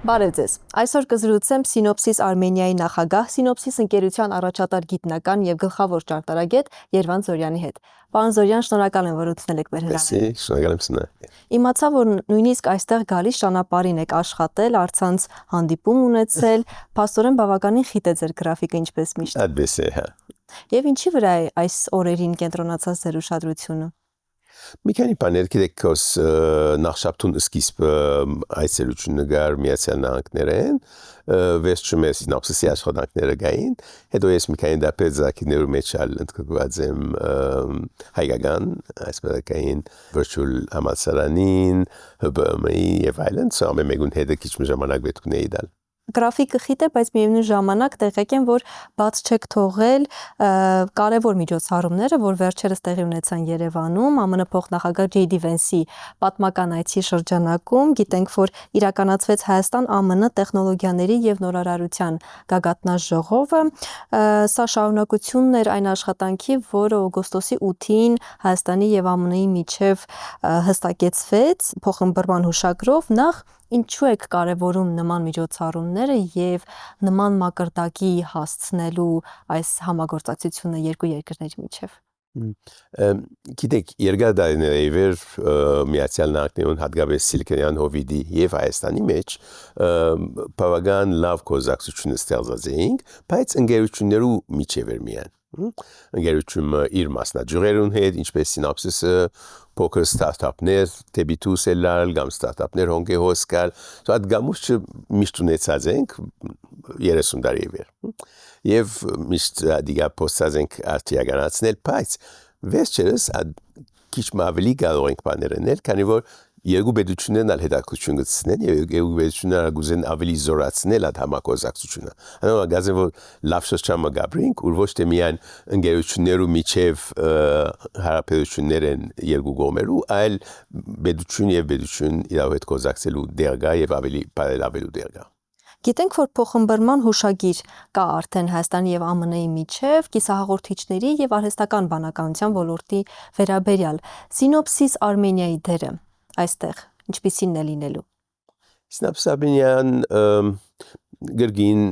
Բարև ձեզ։ Այսօր կզրուցեմ Սինոպսիս Արմենիայի նախագահ, Սինոպսիս ընկերության առաջատար գիտնական եւ գլխավոր ճարտարագետ Երվանդ Զորյանի հետ։ Պարոն Զորյան, շնորհակալ եմ, որ ուտցնել եք մեր հրավերը։ Շնորհակալ եմ սնա։ Իմացա, որ նույնիսկ այստեղ գալիս ճանապարհին եք աշխատել, առցանց հանդիպում ունեցել, փաստորեն բավականին խիտ է ձեր գրաֆիկը, ինչպես միշտ։ Այդպես է, հա։ Եվ ինչի վրա է այս օրերին կենտրոնացած ձեր ուշադրությունը։ Մի քանի բաներ գիտեք, որ նախշաբթուն սկիզբը այցելություն նգար Միացյալ Նահանգներեն, վերջում ես Սինոպսիսի աշխատանքները գային, հետո ես մի քանի դեպեր զակիներու մեջ ընդգրկված եմ հայկական, այսպես կային virtual համալսարանին, ՀԲՄ-ի եւ այլն, սա մեկուն հետը քիչ ժամանակ պետք ունեի դալ։ Գրաֆիկը խիտ է, բայց միևնույն ժամանակ տեղեկ եմ, որ բաց չեք թողել կարևոր միջոցառումները, որ վերջերս տեղի ունեցան Երևանում, ԱՄՆ փոխնախագահ J.D. Vance-ի պատմական այցի շրջանակում, գիտենք, որ իրականացվեց Հայաստան-ԱՄՆ տեխնոլոգիաների եւ նորարարության գագաթնաժողովը, սա շարունակությունն էր այն աշխատանքի, որը օգոստոսի 8-ին Հայաստանի եւ ԱՄՆ-ի միջև հստակեցվեց փոխըմբռնման հուշագրով, նախ ինչու եք կարևորում նման միջոցառումները եւ նման մակարդակի հասցնելու այս համագործակցությունը երկու երկրների միջև։ Գիտեք, երկար տարիներ է վեր Միացյալ Նահանգներում հատկապես Սիլիկոնյան հովիդի եւ Հայաստանի մեջ բավական լավ կոզակցություն ստեղծած էինք, բայց ընկերություններու միջև էր միայն։ Ընկերությունը իր մասնաճյուղերուն հետ, ինչպես Սինոպսիսը, փոքր ստարտափներ, դեպի դուրս ելալ, կամ ստարտափներ հոնկեհոս կալ, այդ գամուշը միշտ ունեցած ենք 30 տարի վեր։ Եվ միշտ դիգա փոստած ենք արտիականացնել, բայց վերջերս քիչ ավելի կարող ենք բաներ անել, քանի որ երկու պետություններն ալ հետաքրքրություն գտցնեն եւ երկու պետությունները գուզեն ավելի զորացնել այդ համագործակցությունը։ Անոնք գազեն որ լավ շրջանը գաբրինք, ու ոչ թե միայն ընկերություններու միջև հարաբերություններ են երկու կողմերու, այլ պետություն եւ պետություն իրար հետ կոզակցելու դերգա եւ ավելի բարելավելու դերգա։ Գիտենք, որ փոխըմբռնման հուշագիր կա արդեն Հայաստանի եւ ԱՄՆ-ի միջև կիսահաղորդիչների եւ արհեստական բանականության ոլորտի վերաբերյալ։ Սինոպսիս Արմենիայի դերը այստեղ ինչպիսին է լինելու։ Սինոպսիս Արմենիան գրգին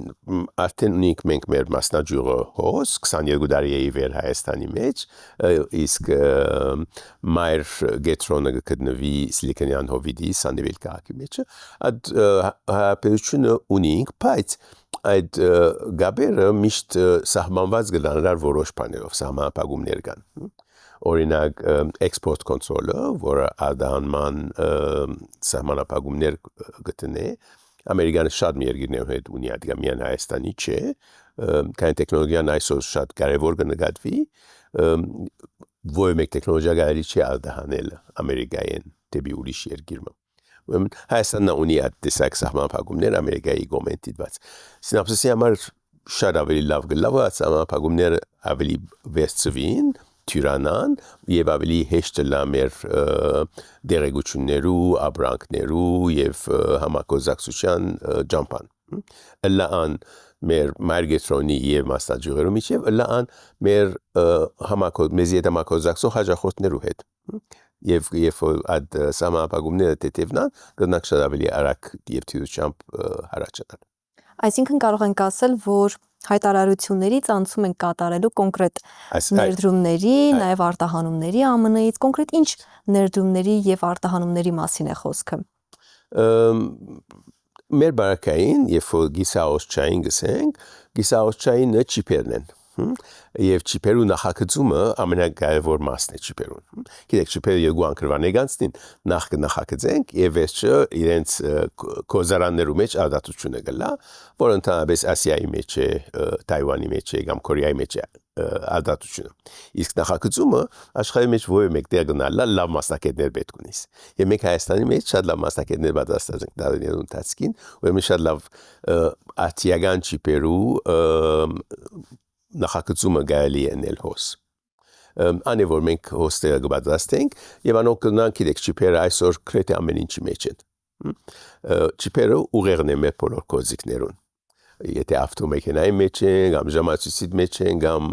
արդեն ունենք մենք մեր մասնաճյուղը հոս 22 տարի է վեր Հայաստանի մեջ, իսկ մայր գետրոնը գտնվի Սիլիկոնյան հովիդի Սանդիվիլ քաղաքի մեջ, այդ հարաբերությունը ունենք, բայց այդ գաբերը միշտ սահմանված գլանրար որոշ բաներով, սահմանապահումներ կան։ Օրինակ export control-ը, որը արտահանման սահմանապահումներ գտնե, Ամերիկանը շատ մի երկրներով հետ ունի, ադիգա միայն Հայաստանի չէ, քանի տեխնոլոգիան այսօր շատ կարևոր կնկատվի, որը մեկ տեխնոլոգիա կարելի չէ արտահանել Ամերիկային դեպի ուրիշ երկիրը։ Հայաստանն ունի այդ տեսակ սահմանապահումներ Ամերիկայի կողմից դիտված։ Սինոպսիսի համար շատ ավելի լավ գլավը այդ սահմանապահումները ավելի վերցվին, թյուրանան եւ ավելի հեշտ լա մեր դերեկություններու, ապրանքներու եւ համագործակցության ջամփան։ Լան մեր մարգետրոնի եւ մասնաճյուղերու միջև լան մեր մեզի հետ համագործակցող հաջախորդներու հետ։ Եվ այդ սահմանապահումները տետևնան, կգնանք շատ ավելի արագ եւ թույլությամբ հարաճանալ։ Այսինքն կարող ենք ասել, որ հայտարարություններից անցում են կատարելու կոնկրետ ներդրումների, նաև արտահանումների ԱՄՆ-ից, կոնկրետ ինչ ներդրումների եւ արտահանումների մասին է խոսքը։ Մեր բարակային, երբ որ գիսաոսչային գսենք, գիսաոսչայինը չիպերն են։ Եվ չիպերու նախագծումը ամենակարևոր մասն է չիպերուն։ Գիտեք, չիպերը երկու անկրվան եկանցնին, նախ կնախագծենք եւ վերջը իրենց կոզարաններու մեջ արտադրությունը գլա, որ ընդհանրապես Ասիայի մեջ է, Թայվանի մեջ է, կամ Կորեայի մեջ է արտադրությունը։ Իսկ նախագծումը աշխարհի մեջ ո՞ր մեկ դեր գնալա լավ մասնակիցներ պետք ունի։ Եվ մենք Հայաստանի մեջ շատ լավ մասնակիցներ պատրաստած ենք տարիներու ընթացքին, ուրեմն շատ լավ արտիական չիպերու նախագծումը կարելի է անել հոս։ Անի որ մենք հոստերը կպատրաստենք եւ անոնք կնան գիտեք չիպերը այսօր քրեթե ամեն ինչի մեջ են։ Չիպերը ուղեղն է մեր բոլոր կոզիկներուն։ Եթե ավտոմեքենայի մեջ են, կամ ժամացույցի մեջ են, կամ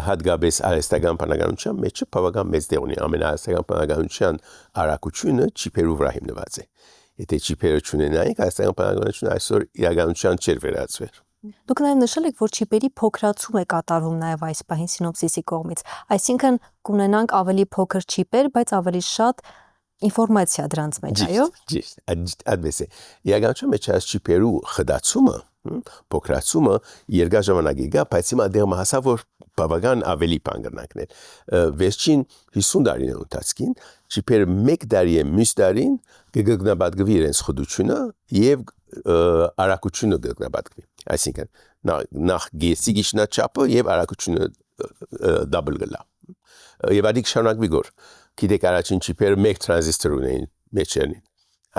հատկապես արհեստական բանականության մեջը բավական մեծ դեր ունի։ Ամենաարհեստական բանականության արագությունը չիպերու վրա հիմնված է։ Եթե չիպերը չունենայինք, հայաստանյան բանականությունը այսօր իրականության չէր վերածվեր։ Դուք նաև նշել եք, որ չիպերի փոքրացում է կատարվում նաև այս պահին Սինոպսիսի կողմից, այսինքն կունենանք ավելի փոքր չիպեր, բայց ավելի շատ ինֆորմացիա դրանց մեջ, այո։ Ճիշտ, այդպես է։ Իրականության մեջ այս չիպերու խդացումը, փոքրացումը երկար ժամանակ եկա, բայց հիմա դեռ հասավ որ բավական ավելի բան կրնակներ։ Վերջին 50 տարիների ընթացքին չիպերը 1 տարի է մյուս տարին կգտնաբադվի իրենց խդությունը եւ արագությունը կգտնաբադվի։ Այսինքն նախ գեսի գիշնաչափը եւ արագությունը դաբլ գլա։ Եվ այդ շարունակվի գոր։ Գիտեք առաջին չիպերը 1 տրանզիստոր ունեին մեջերին։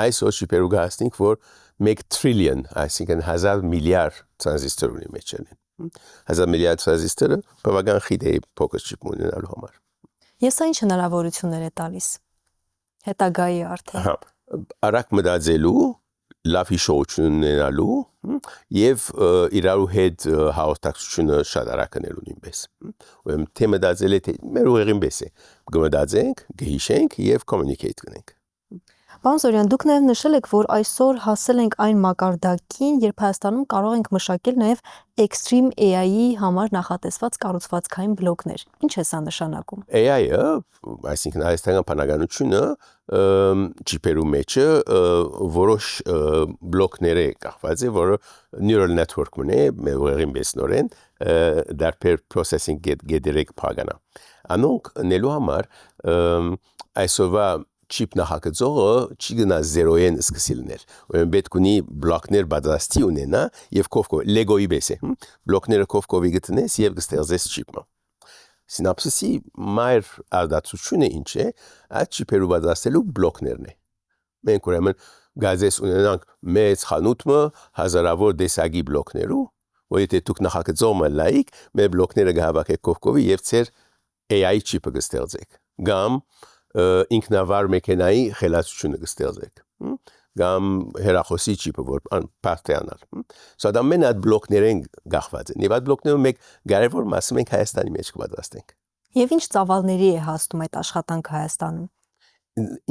Այսօր չիպերու գահստինք որ 1 trillion, այսինքն 1000 միլիարդ տրանզիստոր ունի մեջերին։ 1000 միլիարդ տրանզիստորը բավական խիտ է փոքր չիպ ունենալու համար։ Ես այն հնարավորություններ է տալիս։ Հետագայի արդեն։ Արագ մտածելու, լավ հիշողություն ունենալու եւ իրարու հետ հաղորդակցությունը շատ արագ անելու նույնպես։ Ուրեմն թե մտածել է թե մեր ուղեղին պես է։ Կմտածենք, կհիշենք եւ communicate կնենք։ Պարոն Զորյան, դուք նաև նշել եք, որ այսօր հասել ենք այն մակարդակին, երբ Հայաստանում կարող ենք մշակել նաև extreme AI-ի համար նախատեսված կառուցվածքային բլոկներ։ Ինչ է սա նշանակում։ AI-ը, այսինքն հայաստանյան բանականությունը չիպերու մեջը որոշ բլոկներ է կախված է, որը neural network-ն է, մեր ուղեղին պես նորեն, դարբեր processing գետերեք փագանա։ Անոնք նելու համար այսօրվա չիպ նախագծողը չի գնա 0-ին սկսի լինել։ Ուրեմն պետք ունի բլոկներ պատրաստի ունենա եւ կովկով լեգոյի պես է։ Բլոկները կովկովի գտնես եւ կստեղծես չիպը։ Սինապսիսի մայր արդյունքը ինչ է, այդ չիպերու պատրաստելու բլոկներն է։ Մենք ուրեմն գազես ունենանք մեծ խանութը հազարավոր դեսագի բլոկներու, որ եթե դուք նախագծողը լայք, մեր բլոկները կհավաքեք կովկովի եւ ծեր AI չիպը կստեղծեք։ Կամ ինքնավար մեքենայի խելացությունը կստեղծեք կամ հեռախոսի չիպը որ պարտեանալ սա դա մեն այդ բլոկներեն գախված են եւ այդ բլոկներում մեկ կարևոր մասը մենք Հայաստանի մեջ կպատրաստենք եւ ինչ ծավալների է հասնում այդ աշխատանքը Հայաստանում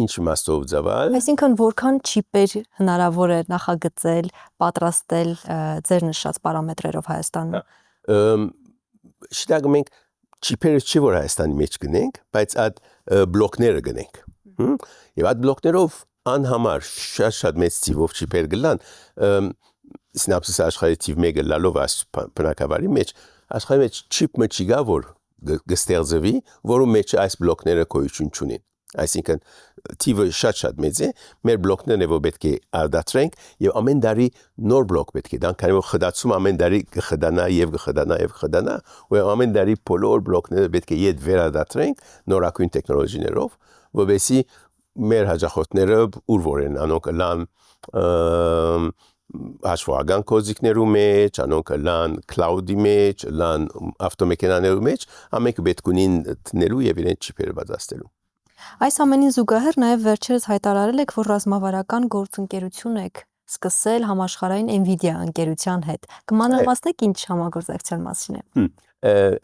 ինչ իմաստով ծավալ այսինքն որքան չիպեր հնարավոր է նախագծել պատրաստել ձեր նշած պարամետրերով Հայաստանում շտակ մենք չիպերը չի որ Հայաստանի մեջ գնենք, բայց այդ բլոկները գնենք։ Եվ այդ բլոկներով անհամար շատ մեծ թիվով չիպեր գլան, սինապսիս աշխարհի թիվ 1-ը լալով այս բնակավարի մեջ, աշխարհի մեջ չիպը չի գա որ կստեղծվի, որում մեջ այս բլոկները գոյություն չունին։ Այսինքն թիվը շատ մեծ է, մեր բլոկներն է որ պետք է արդատրենք եւ ամեն տարի նոր բլոկ պետք է դան, քանի որ խդացում ամեն տարի կխդանա եւ կխդանա, ու ամեն տարի բոլոր բլոկները պետք է իդ վերադատրենք նորակույն տեխնոլոգիաներով, որովհետեւ մեր հաջողությունները ուր որ են անոնք լան հաշվառական կոդիկներու մեջ, անոնք լան cloud-ի մեջ, լան ավտոմեքենաներու մեջ, ամենքը պետք ունին տնելու եւ իրեն չիպերը պատրաստելու։ Այս ամենին զուգահեռ նաև վերջերս հայտարարել եք, որ ռազմավարական գործընկերություն եք սկսել համաշխարհային Nvidia ընկերության հետ։ Կմանրամասնեք ինչ համագործակցության մասին է։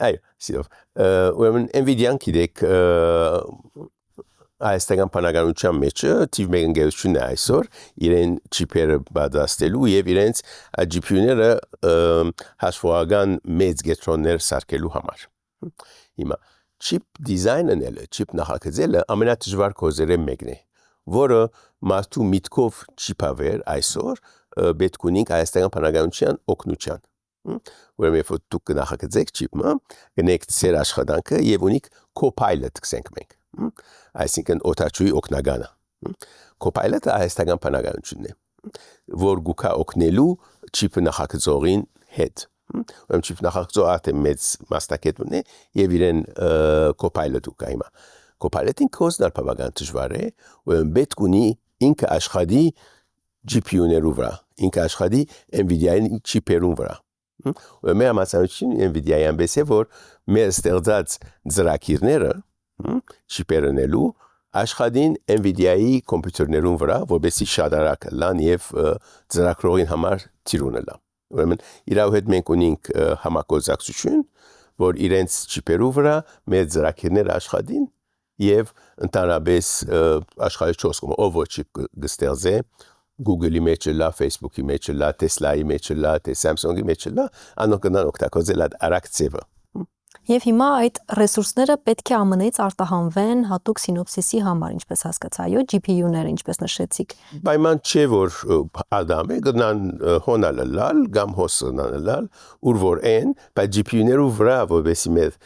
Այո, սիրով։ Ուրեմն Nvidia-ն գիտեք հայաստանյան բանականության մեջը թիվ 1 ընկերությունն է այսօր իրեն չիպերը պատրաստելու եւ իրենց GPU-ները հաշվառական մեծ գետրոններ սարքելու համար։ Հիմա chip design-ը, chip նախագծելը ամենադժվար կոզերը մեկն է, որը մարդու միտքով չիպավեր այսօր պետք ունենք հայաստանյան բանականության օգնության։ Ուրեմն երբ դուք նախագծեք chip-ը, գնեք ծեր աշխատանքը եւ ունիք co-pilot գսենք մենք։ Այսինքն օտաչուի օգնագանը։ Co-pilot-ը հայաստանյան բանականությունն է, որ գուկա օգնելու chip-ը նախագծողին հետ։ Ուրեմն chip նախագծող արդեն մեծ մասնակետ ունի եւ իրեն co-pilot-ը կա հիմա։ Co-pilot-ին կոզնալ բավական դժվար է, ուրեմն պետք ունի ինքը աշխատի GPU-ներու վրա, ինքը աշխատի Nvidia-ի chip-երուն վրա։ Ուրեմն մեր համացանցությունը Nvidia-ի ամբես է, որ մեր ստեղծած ծրագիրները chip-երնելու աշխատին Nvidia-ի կոմպյուտերներուն վրա, որովհետեւ շատ արագ լան եւ ծրագրողին համար ծիրունը լա։ Ուրեմն իրավ հետ մենք ունենք համագործակցություն, որ իրենց չիպերու վրա մեր ծրագիրները աշխատին եւ ընդհանրապես աշխարհի 4 կողմը ով որ չիպ կստեղծե Google-ի մեջ լա, Facebook-ի մեջ լա, Tesla-ի մեջ լա, թե Samsung-ի մեջ լա, անոնք կնան օգտագործել այդ արագ ծևը։ Եվ հիմա այդ ռեսուրսները պետք է ԱՄՆ-ից արտահանվեն հատուկ սինոպսիսի համար, ինչպես հասկացա, այո, GPU-ները, ինչպես նշեցիք։ Պայման չէ, որ ադամ է գնան հոնալը լալ, կամ հոսը լալ, ուր որ են, բայց GPU-ներու վրա, որովհետեւ մեր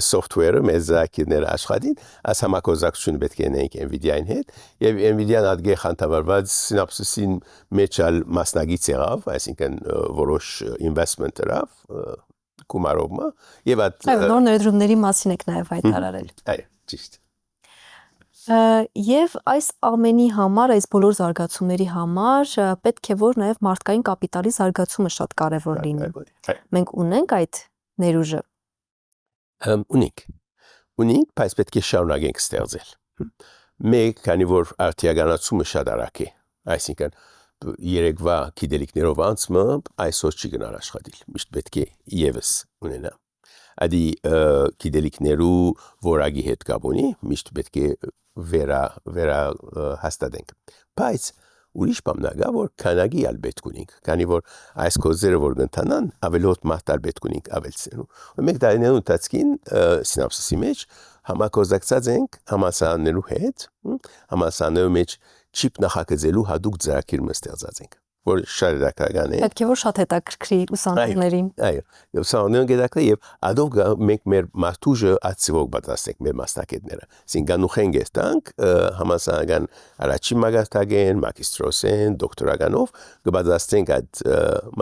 software-ը, մեր զաքիրները աշխատին, այս համակոզակցությունը պետք է ունենք NVIDIA-ին հետ, եւ NVIDIA-ն ադգե խանդավառված սինոպսիսին մեջ մասնագիծ եղավ, այսինքն որոշ investment դրավ կումարովը եւ այդ նոր ներդրումների մասին եք նաեւ հայտարարել։ Այո, ճիշտ։ Եվ այս ամենի համար, այս բոլոր զարգացումների համար պետք է որ նաեւ մարդկային կապիտալի զարգացումը շատ կարեւոր լինի։ Մենք ունենք այդ ներուժը։ Ունենք, բայց պետք է շարունակենք ստեղծել։ Մեկ, քանի որ արտիականացումը շատ արագ է, այսինքն երեկվա գիտելիքներով անցումը այսօր չի գնալ աշխատել, միշտ պետք է եւս ունենա։ Ադի գիտելիքներու որակի հետ կապ ունի, միշտ պետք է վերա հաստատենք։ Բայց ուրիշ բան կա, որ քանակի ալ պետք ունենք, քանի որ այս կոզերը որ կընթանան, ավելոտ մարտալ պետք ունենք ավելցնելու։ Մենք դարիներու ընթացքին սինապսիսի մեջ համակոզակցած ենք համալսարաններու հետ, համալսարաններու մեջ չիպ նախագծելու հadoop ծրագիր ստեղծած ենք, որ շատ հետաքրքրական է։ Պետք է որ շատ հետաքրքրի ուսանողներին։ Այո, եւ ուսանողներին գիտակը եւ ադով մենք մեր մարտուժը ացիվող պատասխանենք մեր մասնակիցները։ Սինգանուխեն գեստանք համալսարանական առաջին մագարտագեն, մագիստրոսեն, դոկտորականով կպատասխանենք այդ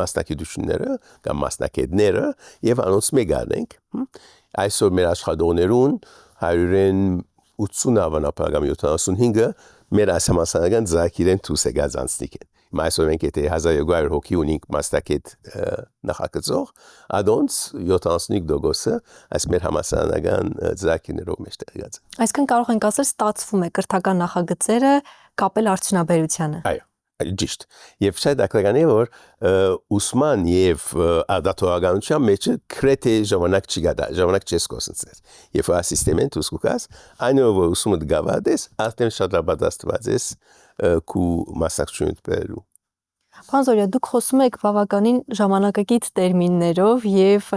մասնակցությունները կամ մասնակիցները եւ անոնց մեգանենք։ Այսօր մեր աշխատողներուն 180 ավանապահ 75-ը մեր ասամասանական զաքիրեն դուս է գազանցնիկ են։ Այսօր մենք եթե 1200 հոգի ունենք մասնակիցի նախագծող, adոնց 75% այս մեր համասարանական զաքիրներով մեջ տեղած։ Այսինքն կարող ենք ասել ստացվում է կրթական նախագծերը կապել արդյունաբերությանը։ Այո, ճիշտ։ Եվ շատ ակրական է որ ուսման եւ ադատողականության մեջ քրեթե ժամանակ չի գտա, ժամանակ չես կոսնցել։ Եվ այս սիստեմեն դուս կուկաս, այնով ուսումը գավադես, արդեն շատ լավատաստված ես կու մասնակցություն բերելու։ Պարոն Զորիա, դուք խոսում եք բավականին ժամանակակից տերմիններով եւ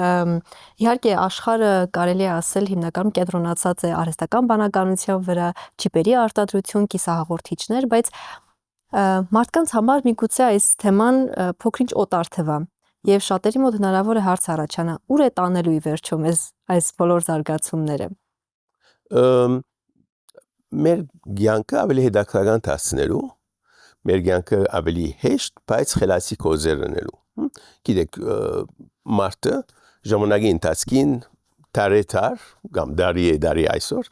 իհարկե աշխարհը կարելի է ասել հիմնականում կենտրոնացած է արհեստական բանականության վրա, չիպերի արտադրություն, կիսահաղորդիչներ, բայց մարդկանց համար միգուցե այս թեման փոքրինչ օտարթև է եւ շատերի մոտ հնարավոր է հարց առաջանա՝ ուր է տանելու ի վերջո մեզ այս բոլոր զարգացումները։ Մեր ցանկը ավելի հետաքրքրական դարձնելու, մեր ցանկը ավելի հեշտ, բայց խելացի կոզեր ունելու։ Գիտեք, մարդը ժամանակի ընթացքին տարեթար կամ դարի այսօր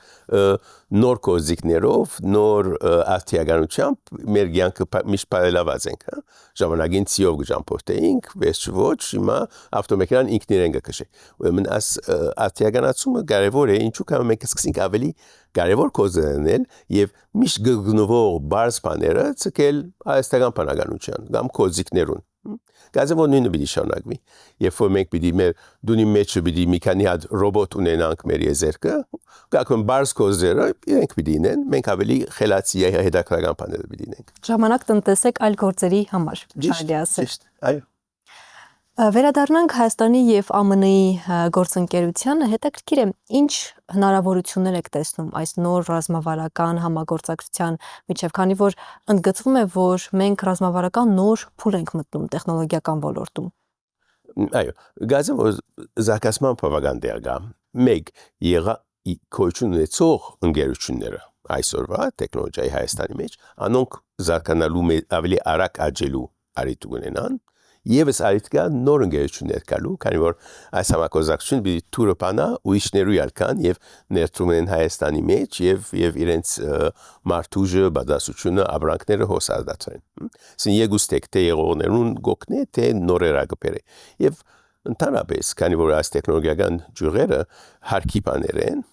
նոր կոզիկներով, նոր արտիականությամբ մեր ցանկը միշտ բարելաված ենք, հա։ Ժամանակին ցիով գժամփորտեինք, վեճ ոչ, հիմա ավտոմեքենան ինքն իրեն կքշի։ Ուրեմն այս արտիականացումը կարևոր է, ինչու՞ կամ մենք սկսենք ավելի կարևոր կոզերնել եւ միշտ գտնվող բարձ բաները ցկել հայաստան բանականության կամ կոզիկներուն։ Գազը որ նույնը պիտի շարունակվի։ Երբ որ մենք պիտի մեր դունի մեջը պիտի մի քանի հատ ռոբոտ ունենանք մեր եզերքը, գակում բարձ կոզերը իրենք պիտի ինեն, մենք ավելի խելացի հետաքրքրական բաներ պիտի ինենք։ Ժամանակ տնտեսեք այլ գործերի համար, կարելի ասել։ Ճիշտ, այո։ Վերադառնանք Հայաստանի եւ ԱՄՆ-ի գործընկերությանը, հետաքրքիր է, ինչ հնարավորություններ եք տեսնում այս նոր ռազմավարական համագործակցության միջև, քանի որ ընդգծվում է, որ մենք ռազմավարական նոր փուլ ենք մտնում տեխնոլոգիական ոլորտում։ Այո, գազը որ զարգացման բավական դեր կա։ Մեկ եղա քոյություն ունեցող ընկերությունները այսօրվա տեխնոլոգիայի Հայաստանի մեջ, անոնք զարգանալու ավելի արագ աճելու արիթ ունենան։ Եվս այդ կա նոր ընկերություններ կալու, քանի որ այս համագործակցությունը պիտի թուրը բանա ուրիշներու յալքան եւ ներդրում են Հայաստանի մեջ եւ իրենց մարտուժը, բադասությունը, ապրանքները հոսադացեն։ Սին եգուստեք թե եղողներուն գոքնե թե նորերա գբերը։ Եվ ընդհանրապես, քանի որ այս տեխնոլոգիական ջուրերը հարկի բաներ են,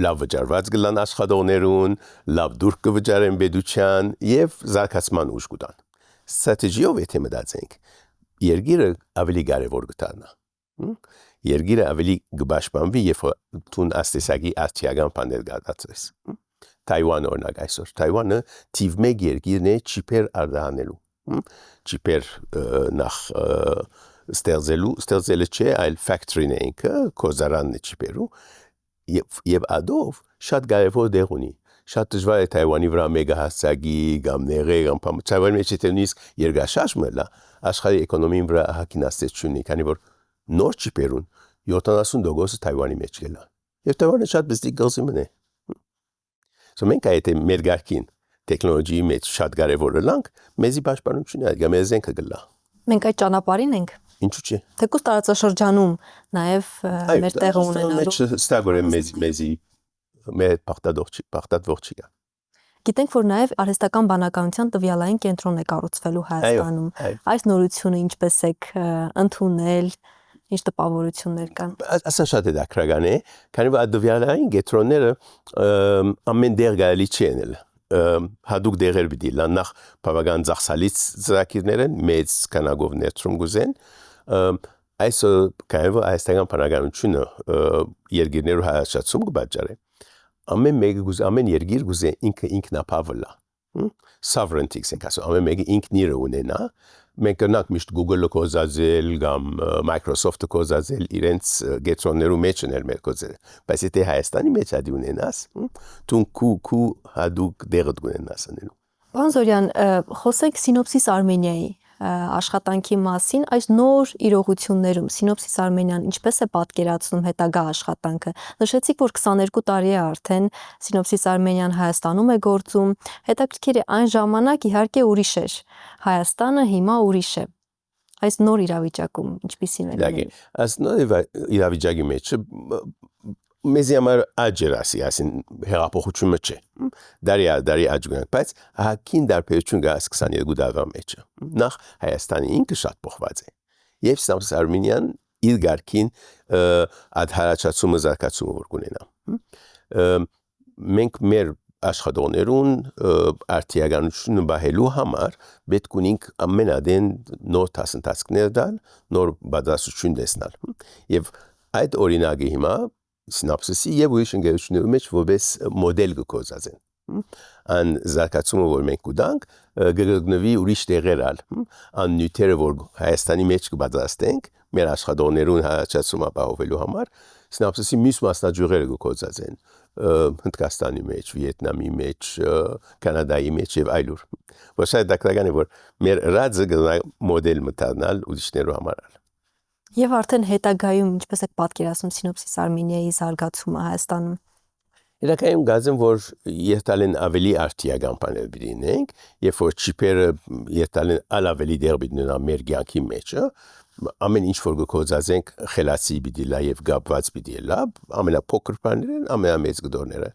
լավ վճարված գլան աշխատողներուն, լավ դուրք կվճարեն բեդության եւ զարգացման ուժ կտան։ Ստրատեգիով եթե մտածենք, երգիրը ավելի կարևոր կդառնա։ Երգիրը ավելի կբաշխանվի, երբ դու աստեսագի արտիական բաներ գտածես։ Թայվան օրինակ այսօր Թայվանը թիվ 1 երկիրն է չիպեր արտահանելու չիպեր նախ ստեղծելը չէ այլ factory-ն է ինքը կոզարանն է չիպերու եւ ադով շատ կարևոր դեր ունի շատ դժվար է Թայվանի վրա մեգահասակի կամ ների կամ Թայվանի մեջ եթե նույնիսկ երկաշարժ մելա աշխարհի էկոնոմիին վրա հակինացած չունի քանի որ նոր չիպերուն 70% Թայվանի մեջ գելա եւ Թայվանը շատ բիզնես գլզի մնե So մենք այդ մեր գարկին տեխնոլոգիի մեջ շատ կարևոր լանք մեզի պաշտպանություն է կամ մեզ ենք գլա Մենք այդ ճանապարհին ենք ինչու՞ չէ Թեկուզ տարածաշրջանում նաև մեր տեղը ունենալու ստագորեն մեզի մեր պարտադողջի Գիտենք որ նաև արհեստական բանականության տվյալային կենտրոն է կառուցվելու Հայաստանում այս նորությունը ինչպես եք ընդունել Ինչ տպավորություններ կան Ասեն շատ է դակրական է քանի որ տվյալային կենտրոնները ամեն դեր գալի չեն հadoop դերեր պիտի լան նախ բավական ծախսալից ծրագիրներ են մեծ քանակով ներդրում գուզեն այս կայව այստեղան բանականությունը երկիրներու հայացածում կբաժարե ամեն մեկը գուզ ամեն երկիր գուզե ինքնապավլա sovereignty ասենք ամեն մեկը ինքն իր ունենա մենք կնանք միշտ Google-ը կոզածել կամ Microsoft-ը կոզածել իրենց գետրոններու մեջ ունել մեր կոզերը բայց եթե Հայաստանի մեջ ադի ունենաս դու քու հadoop դերդ ունենաս անելու Պարոն Զորյան խոսենք Սինոպսիս Արմենիայի աշխատանքի մասին այս նոր իրողություններում Սինոպսիս Արմենիան ինչպես է պատկերացնում հետագա աշխատանքը նշեցիք որ 22 տարի է արդեն Սինոպսիս Արմենիան Հայաստանում է գործում հետաքրքիր է այն ժամանակ իհարկե ուրիշ էր Հայաստանը հիմա ուրիշ է այս նոր իրավիճակում ինչպիսին է լինելու այս նոր իրավիճակի մեջ մեզի համար աջերասի ասին հեղափոխությունը չէ դարի աջգանք բայց հակին դարբերություն գա 22 տարվա մեջ նախ Հայաստանի ինքը շատ փոխված է եւ Սինոպսիս Արմենիան իր գարկին ադհարացումը զարգացումը որ կունենա մենք մեր աշխատողներուն արտիականությունը բահելու համար պետք ունենք ամենադեն նոր դասընթացներ դալ նոր բادرասություն տեսնել եւ այդ օրինակը հիմա Սինոպսիսի եւ ուրիշ ընկերությունների մեջ որպես մոդել կոզածեն An զարգացումը որ մենք կուտանք գտնվի ուրիշ տեղեր ալ an նյութերը որ Հայաստանի մեջ կբادرաստենք մեր աշխատողներուն հայացածումը ապահովելու համար Սինոպսիսի մյուս մասնաճյուղերը կոզածեն Հնդկաստանի մեջ, Վիետնամի մեջ, Կանադայի մեջ եւ այլուր որ շատ դակրական է որ մեր ռադը մոդել մտանալ ուրիշներու համար Եվ արդեն հետագայում ինչպես եք պատկերացնում Սինոպսիս Արմենիայի զարգացումը Հայաստանում Իրականում գազեմ որ երթալեն ավելի արտիական բաներ բինենք երբ որ չիպերը երթալեն ավելի դեր բիննա մեր ցանկի մեջ ամեն ինչ որ կոզածենք խելացի պիտի լա եւ գապված պիտի լա ամենափոքր բաներն ամենամեծ գդորները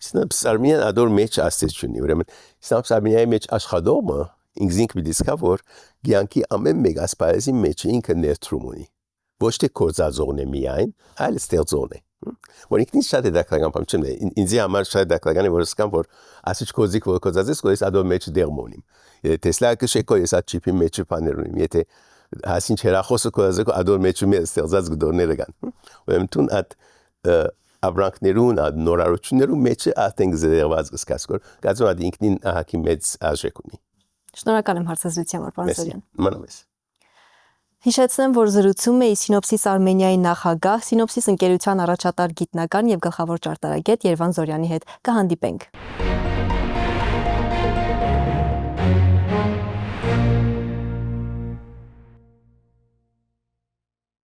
Սինոպսիս Արմենիան ադոր մեջ աստեցունի ուրեմն Սինոպսիս Արմենիայի մեջ աշխատողը ինքնին պիտի սկա որ ցանկի ամեն մեկ ասպարեզի մեջ ինքը ներդրում ունի ոչ թե կոզածողն է միայն այլ ստեղծողն է որ ինքնին շատ է դակրական բան չէ ինձ համար շատ դակրական է որ սկամ որ ասիչ կոզիկ որ կոզածես կոյս ադոր մեջ դերմոնիմ Տեսլա կշեկո ես այդ չիպի մեջ բաներ ունիմ եթե հասին չերախոսը կոզակ ադոր մեջ մի ստեղծած գդորները կան ուրեմն տուն այդ abranքներուն այդ նորարություններուն մեջ ատենք զերված կսկասկոր գազում այդ ինքնին ահակի մեծ արժեք ունի Շնորհակալ եմ հարցազրույցի համար պարոն Զորյան Մանավես Հիշեցնեմ, որ զրուցում էի Սինոպսիս Արմենիայի նախագահ, Սինոպսիս ընկերության առաջատար գիտնական եւ գլխավոր ճարտարագետ Երվան Զորյանի հետ։ Կհանդիպենք։